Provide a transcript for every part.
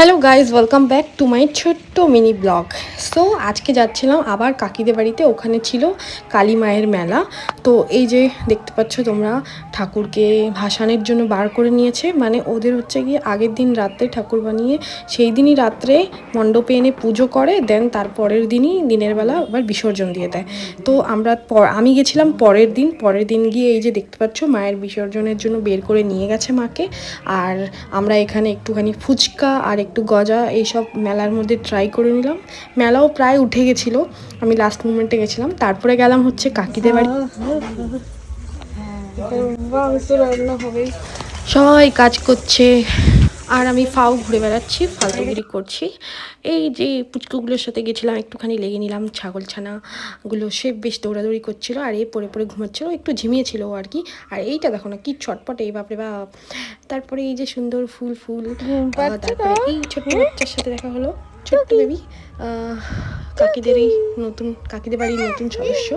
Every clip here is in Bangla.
Hello guys, welcome back to my ছোট্ট মিনি ব্লগ। সো আজকে যাচ্ছিলাম আবার কাকিদের বাড়িতে, ওখানে ছিল কালী মায়ের মেলা। তো এই যে দেখতে পাচ্ছ তোমরা, ঠাকুরকে ভাসানের জন্য বার করে নিয়েছে। মানে ওদের হচ্ছে গিয়ে আগের দিন রাত্রে ঠাকুর বানিয়ে সেই দিনই রাত্রে মণ্ডপে এনে পুজো করে, দেন তারপরের দিনই দিনের বেলা আবার বিসর্জন দিয়ে দেয়। তো আমি গেছিলাম পরের দিন গিয়ে এই যে দেখতে পাচ্ছ মায়ের বিসর্জনের জন্য বের করে নিয়ে গেছে মাকে। আর আমরা এখানে একটুখানি ফুচকা আর একটু গজা এইসব মেলার মধ্যে ট্রাই করে নিলাম। মেলাও প্রায় উঠে গেছিলো, আমি লাস্ট মোমেন্টে গেছিলাম। তারপরে গেলাম হচ্ছে কাকিদের বাড়ি। রান্না হবে, সবাই কাজ করছে আর আমি ফাও ঘুরে বেড়াচ্ছি, ফালতুগিরি করছি। এই যে পুচকুগুলোর সাথে গেছিলাম, একটুখানি লেগে নিলাম। ছাগল ছানাগুলো সে বেশ দৌড়াদৌড়ি করছিল আর এ পড়ে পড়ে ঘুমাচ্ছিল, একটু ঝিমিয়েছিল আর কি। আর এইটা দেখো না কি ছটপট, এই বাপরে বাপ। তারপরে এই যে সুন্দর ফুল তারপরে এই ছোট্ট বাচ্চার সাথে দেখা হলো, ছোট্ট বেবি, কাকিদের বাড়ির নতুন সদস্য।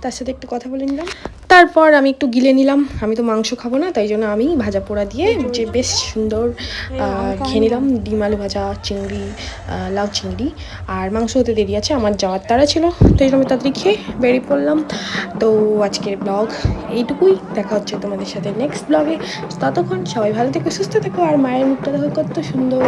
তার সাথে একটু কথা বলে নিলাম। তারপর আমি একটু গিলে নিলাম, আমি তো মাংস খাবো না, তাই জন্য আমি ভাজা পোড়া দিয়ে যে বেশ সুন্দর খেয়ে নিলাম। ডিম আলু ভাজা, চিংড়ি, লাউ চিংড়ি। আর মাংস হতে দেরি আছে, আমার যাওয়ার তাড়া ছিল, তাই জন্য আমি তাড়াতাড়ি খেয়ে বেরিয়ে পড়লাম। তো আজকের ব্লগ এইটুকুই, দেখা হচ্ছে তোমাদের সাথে নেক্সট ব্লগে। ততক্ষণ সবাই ভালো থেকো, সুস্থ থেকো, আর মায়ের মুখটা দেখো কত সুন্দর।